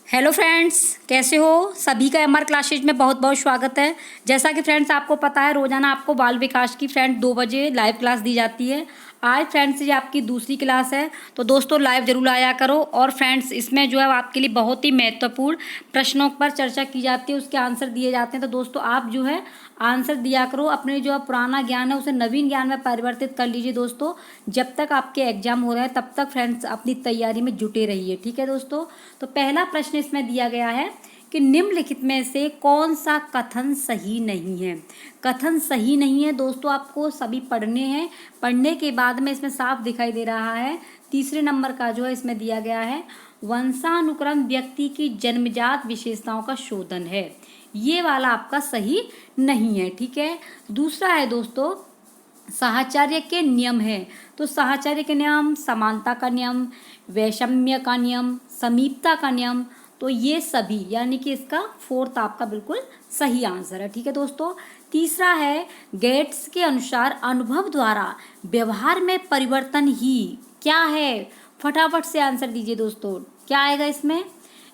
Hello friends, कैसे हो? सभी का एमआर क्लासेज में बहुत बहुत स्वागत है। जैसा कि फ्रेंड्स आपको पता है, रोजाना आपको बाल विकास की फ्रेंड 2 बजे लाइव क्लास दी जाती है। आज फ्रेंड्स ये आपकी दूसरी क्लास है, तो दोस्तों लाइव जरूर आया करो। और फ्रेंड्स इसमें जो है आपके लिए बहुत ही महत्वपूर्ण प्रश्नों पर चर्चा की जाती है, उसके आंसर दिए जाते हैं। तो दोस्तों आप जो है आंसर दिया करो, अपने जो पुराना ज्ञान है उसे नवीन ज्ञान में परिवर्तित कर लीजिए दोस्तों। जब तक आपके एग्जाम हो रहे हैं तब तक फ्रेंड्स अपनी तैयारी में जुटे रहिए, ठीक है दोस्तों। तो पहला प्रश्न इसमें दिया गया है कि निम्नलिखित में से कौन सा कथन सही नहीं है। कथन सही नहीं है दोस्तों, आपको सभी पढ़ने हैं। पढ़ने के बाद में इसमें साफ दिखाई दे रहा है, तीसरे नंबर का जो है इसमें दिया गया है, वंशानुक्रम व्यक्ति की जन्मजात विशेषताओं का शोधन है। ये वाला आपका सही नहीं है, ठीक है। दूसरा है दोस्तों, साहचर्य के नियम है। तो साहचर्य के नियम, समानता का नियम, वैषम्य का नियम, समीपता का नियम, तो ये सभी यानी कि इसका फोर्थ आपका बिल्कुल सही आंसर है, ठीक है दोस्तों। तीसरा है, गेट्स के अनुसार अनुभव द्वारा व्यवहार में परिवर्तन ही क्या है। फटाफट से आंसर दीजिए दोस्तों, क्या आएगा इसमें?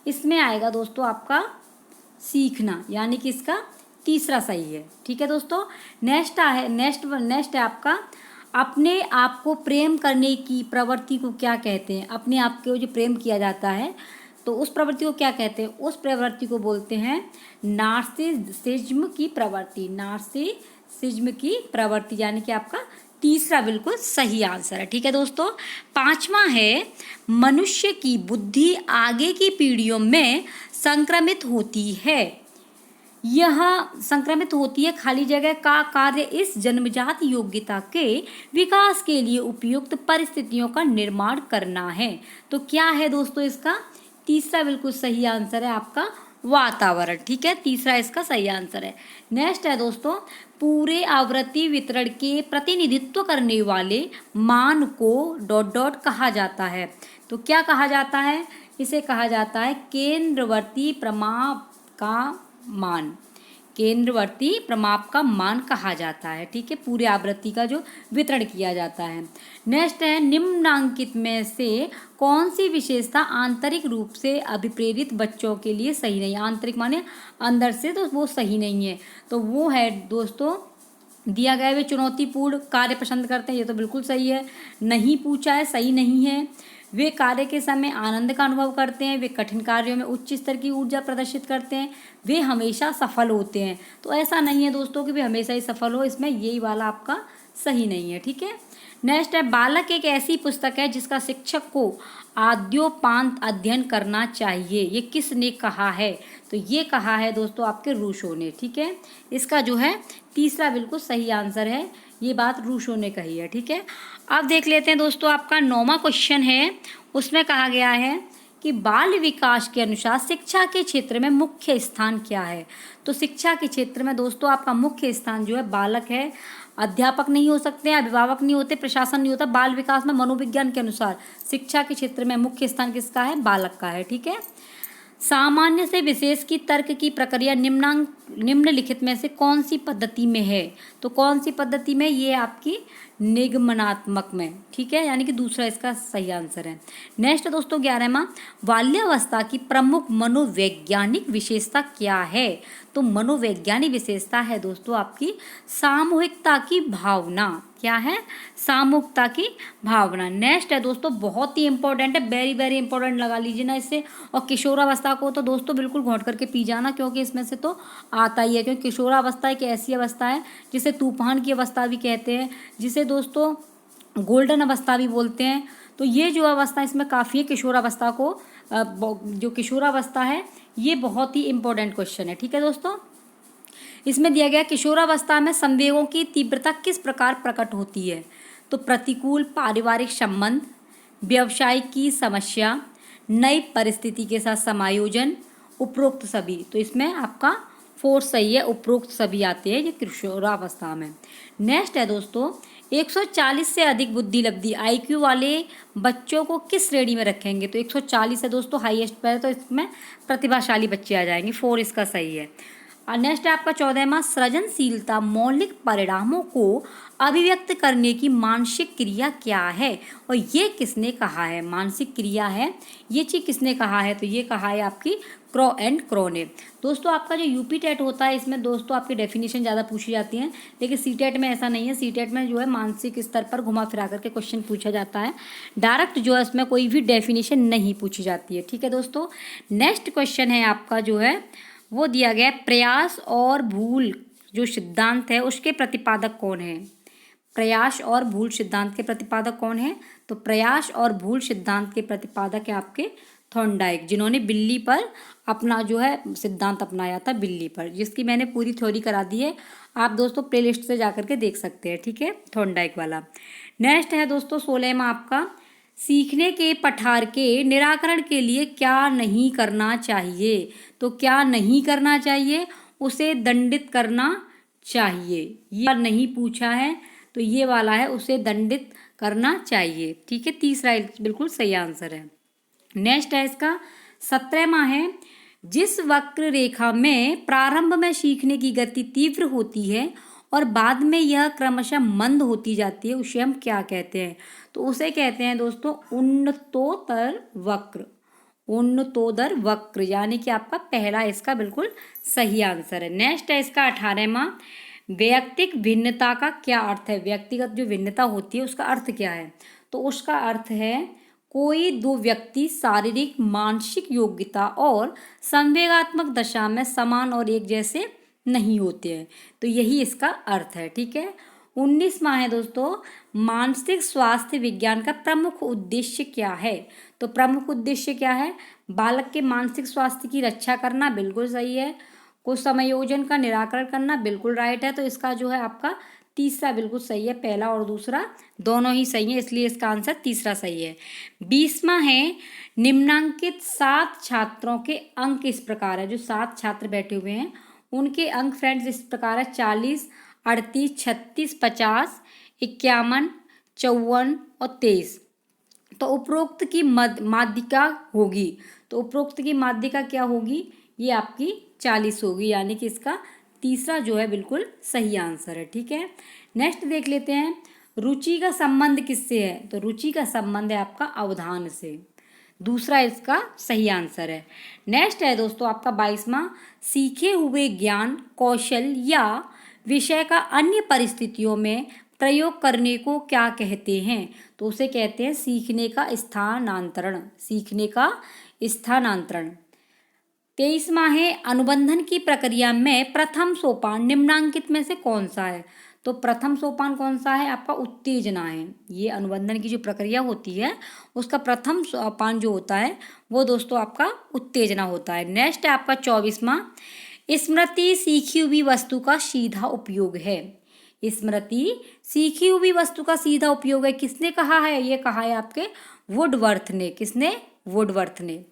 इसमें आएगा दोस्तों आपका सीखना, यानी कि इसका तीसरा सही है, ठीक है दोस्तों। नेक्स्ट है आपका, अपने आप को प्रेम करने की प्रवृत्ति को क्या कहते हैं। अपने आप को जो प्रेम किया जाता है तो उस प्रवृत्ति को क्या कहते हैं? उस प्रवृत्ति को बोलते हैं नार्सिसिज्म की प्रवृत्ति। नार्सिसिज्म की प्रवृत्ति यानी कि आपका तीसरा बिल्कुल सही आंसर है, ठीक है दोस्तों। पांचवा है, मनुष्य की बुद्धि आगे की पीढ़ियों में संक्रमित होती है। यह संक्रमित होती है, खाली जगह का कार्य इस जन्मजात योग्यता के विकास के लिए उपयुक्त परिस्थितियों का निर्माण करना है। तो क्या है दोस्तों इसका? तीसरा बिल्कुल सही आंसर है आपका वातावरण, ठीक है। तीसरा इसका सही आंसर है। नेक्स्ट है दोस्तों, पूरे आवृत्ति वितरण के प्रतिनिधित्व करने वाले मान को डॉट डॉट कहा जाता है। तो क्या कहा जाता है? इसे कहा जाता है केंद्रवर्ती प्रमाप का मान। केंद्रवर्ती प्रमाप का मान कहा जाता है, ठीक है। पूरे आवृत्ति का जो वितरण किया जाता है। नेक्स्ट है, निम्नांकित में से कौन सी विशेषता आंतरिक रूप से अभिप्रेरित बच्चों के लिए सही नहीं? आंतरिक माने अंदर से, तो वो सही नहीं है। तो वो है दोस्तों दिया गया है, वे चुनौतीपूर्ण कार्य पसंद करते हैं, ये तो बिल्कुल सही है। नहीं पूछा है, सही नहीं है। वे कार्य के समय आनंद का अनुभव करते हैं, वे कठिन कार्यों में उच्च स्तर की ऊर्जा प्रदर्शित करते हैं, वे हमेशा सफल होते हैं। तो ऐसा नहीं है दोस्तों कि वे हमेशा ही सफल हो, इसमें यही वाला आपका सही नहीं है, ठीक है। नेक्स्ट है, बालक एक ऐसी पुस्तक है जिसका शिक्षक को आद्योपांत अध्ययन करना चाहिए। ये किसने कहा है? तो ये कहा है दोस्तों आपके रूसो ने, ठीक है। इसका जो है तीसरा बिल्कुल सही आंसर है, ये बात रूसो ने कही है, ठीक है। अब देख लेते हैं दोस्तों, आपका 9वां क्वेश्चन है, उसमें कहा गया है कि बाल विकास के अनुसार शिक्षा के क्षेत्र में मुख्य स्थान क्या है। तो शिक्षा के क्षेत्र में दोस्तों आपका मुख्य स्थान जो है बालक है। अध्यापक नहीं हो सकते हैं, अभिभावक नहीं होते, प्रशासन नहीं होता। बाल विकास में मनोविज्ञान के अनुसार शिक्षा के क्षेत्र में मुख्य स्थान किसका है? बालक का है, ठीक है। सामान्य से विशेष की तर्क की प्रक्रिया निम्नलिखित में से कौन सी पद्धति में है? तो कौन सी पद्धति में? ये आपकी निगमनात्मक में, ठीक है, यानी कि दूसरा इसका सही आंसर है। नेक्स्ट दोस्तों 11वां, बाल्यावस्था की प्रमुख मनोवैज्ञानिक विशेषता क्या है? तो मनोवैज्ञानिक विशेषता है दोस्तों आपकी सामूहिकता की भावना। क्या है? सामूहिकता की भावना। नेक्स्ट है दोस्तों, बहुत ही इंपॉर्टेंट है, वेरी वेरी इंपॉर्टेंट, लगा लीजिए ना इसे। और किशोरावस्था को तो दोस्तों बिल्कुल घोंट करके पी जाना, क्योंकि इसमें से तो आता ही है। क्योंकि किशोरावस्था एक ऐसी अवस्था है जिसे तूफान की अवस्था भी कहते हैं, जिसे दोस्तों गोल्डन अवस्था भी बोलते हैं। तो ये जो अवस्था इसमें काफ़ी है, किशोरावस्था को जो किशोरावस्था है ये बहुत ही इंपॉर्टेंट क्वेश्चन है, ठीक है दोस्तों। इसमें दिया गया, किशोरावस्था में संवेगों की तीव्रता किस प्रकार प्रकट होती है? तो प्रतिकूल पारिवारिक संबंध, व्यवसाय की समस्या, नई परिस्थिति के साथ समायोजन, उपरोक्त सभी। तो इसमें आपका फोर्थ सही है, उपरोक्त सभी आते हैं ये किशोरावस्था में। नेक्स्ट है दोस्तों, 140 से अधिक बुद्धि लब्धि आईक्यू वाले बच्चों को किस श्रेणी में रखेंगे? तो 140 है दोस्तों हाईएस्ट पर, तो इसमें प्रतिभाशाली बच्चे आ जाएंगे, 4 इसका सही है। नेक्स्ट है आपका 14वां, सृजनशीलता मौलिक परिणामों को अभिव्यक्त करने की मानसिक क्रिया क्या है? और ये किसने कहा है? मानसिक क्रिया है, ये चीज़ किसने कहा है? तो ये कहा है आपकी क्रॉ एंड क्रॉ ने। दोस्तों आपका जो यूपी टेट होता है इसमें दोस्तों आपकी डेफिनेशन ज़्यादा पूछी जाती हैं, लेकिन सी टेट में ऐसा नहीं है। सी टेट में जो है मानसिक स्तर पर घुमा फिरा करके क्वेश्चन पूछा जाता है, डायरेक्ट जो है इसमें कोई भी डेफिनेशन नहीं पूछी जाती है। ठीक है दोस्तों, नेक्स्ट क्वेश्चन है आपका जो है वो दिया गया है, प्रयास और भूल जो सिद्धांत है उसके प्रतिपादक कौन है? प्रयास और भूल सिद्धांत के प्रतिपादक कौन है? तो प्रयास और भूल सिद्धांत के प्रतिपादक है आपके थॉर्नडाइक, जिन्होंने बिल्ली पर अपना जो है सिद्धांत अपनाया था, बिल्ली पर, जिसकी मैंने पूरी थ्योरी करा दी है। आप दोस्तों प्लेलिस्ट से जा करके देख सकते हैं। ठीक है, थॉर्नडाइक वाला। नेक्स्ट है दोस्तों 16वां आपका, सीखने के पठार के निराकरण के लिए क्या नहीं करना चाहिए? तो क्या नहीं करना चाहिए? उसे दंडित करना चाहिए। ये नहीं पूछा है तो ये वाला है, उसे दंडित करना चाहिए। ठीक है, तीसरा बिल्कुल सही आंसर है। नेक्स्ट है इसका 17वां है, जिस वक्र रेखा में प्रारंभ में सीखने की गति तीव्र होती है और बाद में यह क्रमशः मंद होती जाती है, उसे हम क्या कहते हैं? तो उसे कहते हैं दोस्तों उन्नतोत्तर वक्र। उन्नतोदर वक्र, यानी कि आपका पहला इसका बिल्कुल सही आंसर है। नेक्स्ट है इसका 18वां, व्यक्तिक भिन्नता का क्या अर्थ है? व्यक्तिगत जो भिन्नता होती है उसका अर्थ क्या है? तो उसका अर्थ है कोई दो व्यक्ति शारीरिक मानसिक योग्यता और संवेगात्मक दशा में समान और एक जैसे नहीं होते हैं, तो यही इसका अर्थ है। ठीक है, 19वां है दोस्तों, मानसिक स्वास्थ्य विज्ञान का प्रमुख उद्देश्य क्या है? तो प्रमुख उद्देश्य क्या है? बालक के मानसिक स्वास्थ्य की रक्षा करना, बिल्कुल सही है। कुछ समायोजन का निराकरण करना, बिल्कुल राइट है। तो इसका जो है आपका तीसरा बिल्कुल सही है, पहला और दूसरा दोनों ही सही है, इसलिए इसका आंसर तीसरा सही है। 20वां है, निम्नांकित 7 छात्रों के अंक इस प्रकार है। जो 7 छात्र बैठे हुए हैं उनके अंक फ्रेंड्स इस प्रकार है, 40, 38, 36, 50, 51, 54 और 23। तो उपरोक्त की माध्यिका होगी, तो उपरोक्त की माध्यिका क्या होगी? ये आपकी 40 होगी, यानी कि इसका तीसरा जो है बिल्कुल सही आंसर है। ठीक है, नेक्स्ट देख लेते हैं, रुचि का संबंध किससे है? तो रुचि का संबंध है आपका अवधान से, दूसरा इसका सही आंसर है। नेक्स्ट है दोस्तों आपका 22वां, सीखे हुए ज्ञान कौशल या विषय का अन्य परिस्थितियों में प्रयोग करने को क्या कहते हैं? तो उसे कहते हैं सीखने का स्थानांतरण, सीखने का स्थानांतरण। 23वां है, अनुबंधन की प्रक्रिया में प्रथम सोपान निम्नांकित में से कौन सा है? तो प्रथम सोपान कौन सा है? आपका उत्तेजना है। ये अनुबंधन की जो प्रक्रिया होती है उसका प्रथम सोपान जो होता है वो दोस्तों आपका उत्तेजना होता है। नेक्स्ट है आपका 24वां, स्मृति सीखी हुई वस्तु का सीधा उपयोग है। स्मृति सीखी हुई वस्तु का सीधा उपयोग है, किसने कहा है? ये कहा है आपके वुडवर्थ ने। किसने? वुडवर्थ ने।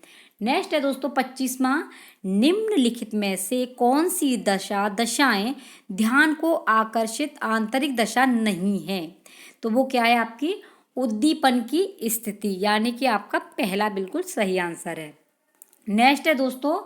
नेक्स्ट है दोस्तों 25वां, निम्नलिखित में से कौन सी दशाएं ध्यान को आकर्षित आंतरिक दशा नहीं है? तो वो क्या है? आपकी उद्दीपन की स्थिति, यानी कि आपका पहला बिल्कुल सही आंसर है। नेक्स्ट है दोस्तों,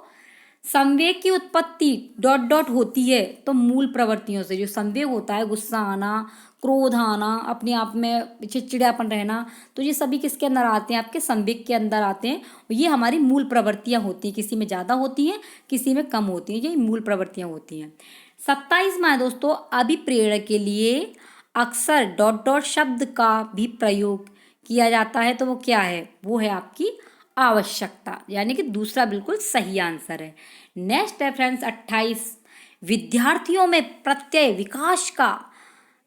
संवेग की उत्पत्ति डॉट डॉट होती है तो मूल प्रवृत्तियों से। जो संवेग होता है, गुस्सा आना, क्रोध आना, अपने आप में चिड़चिड़ापन रहना, तो ये सभी किसके अंदर आते हैं? आपके संवेग के अंदर आते हैं। ये हमारी मूल प्रवृत्तियां होती हैं, किसी में ज़्यादा होती हैं किसी में कम होती हैं, ये मूल प्रवृत्तियां होती हैं। 27वां है दोस्तों, अभिप्रेरण के लिए अक्सर डॉट डॉट शब्द का भी प्रयोग किया जाता है, तो वो क्या है? वो है आपकी आवश्यकता, यानी कि दूसरा बिल्कुल सही आंसर है। नेक्स्ट है फ्रेंड्स 28, विद्यार्थियों में प्रत्यय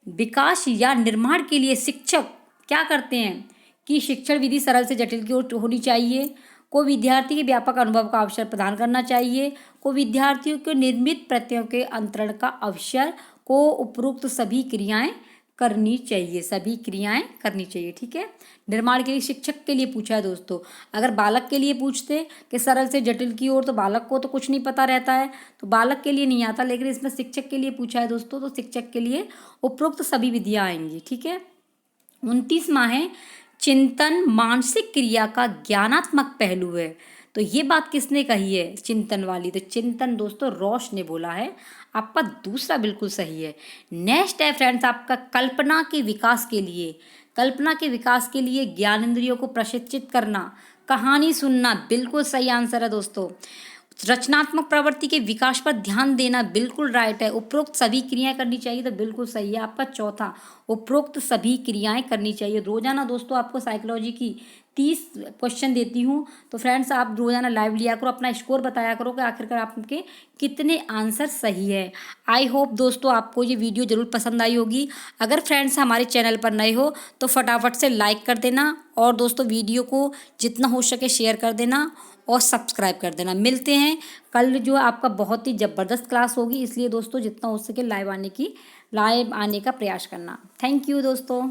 विकास या निर्माण के लिए शिक्षक क्या करते हैं? कि शिक्षण विधि सरल से जटिल की ओर होनी चाहिए, को विद्यार्थी के व्यापक अनुभव का अवसर प्रदान करना चाहिए, को विद्यार्थियों के निर्मित प्रत्ययों के अंतरण का अवसर, को उपरोक्त सभी क्रियाएं करनी चाहिए, सभी क्रियाएं करनी चाहिए। ठीक है, निर्माण के लिए शिक्षक के लिए पूछा है दोस्तों। अगर बालक के लिए पूछते कि सरल से जटिल की ओर, तो बालक को तो कुछ नहीं पता रहता है, तो बालक के लिए नहीं आता, लेकिन इसमें शिक्षक के लिए पूछा है दोस्तों, तो शिक्षक के लिए उपरोक्त सभी विधियां आएंगी। ठीक है, 29वां है, चिंतन मानसिक क्रिया का ज्ञानात्मक पहलू है। तो ये बात किसने कही है चिंतन वाली? तो चिंतन दोस्तों रोश ने बोला है। आपका दूसरा बिल्कुल सही है। नेक्स्ट है फ्रेंड्स आपका कल्पना के विकास के लिए। कल्पना के विकास के लिए ज्ञानेंद्रियों को प्रशिक्षित करना, कहानी सुनना, बिल्कुल सही आंसर है दोस्तों। रचनात्मक प्रवृत्ति के विकास पर ध्यान देना, बिल्कुल राइट है। उपरोक्त सभी क्रियाएं करनी चाहिए, तो बिल्कुल सही है आपका चौथा, उपरोक्त सभी क्रियाएं करनी चाहिए। रोजाना दोस्तों आपको साइकोलॉजी की 30 क्वेश्चन देती हूँ, तो फ्रेंड्स आप रोजाना लाइव लिया करो, अपना स्कोर बताया करो कि आखिरकार आपके कितने आंसर सही है। आई होप दोस्तों आपको ये वीडियो जरूर पसंद आई होगी। अगर फ्रेंड्स हमारे चैनल पर नए हो तो फटाफट से लाइक कर देना, और दोस्तों वीडियो को जितना हो सके शेयर कर देना और सब्सक्राइब कर देना। मिलते हैं कल, जो आपका बहुत ही ज़बरदस्त क्लास होगी, इसलिए दोस्तों जितना हो सके लाइव आने का प्रयास करना। थैंक यू दोस्तों।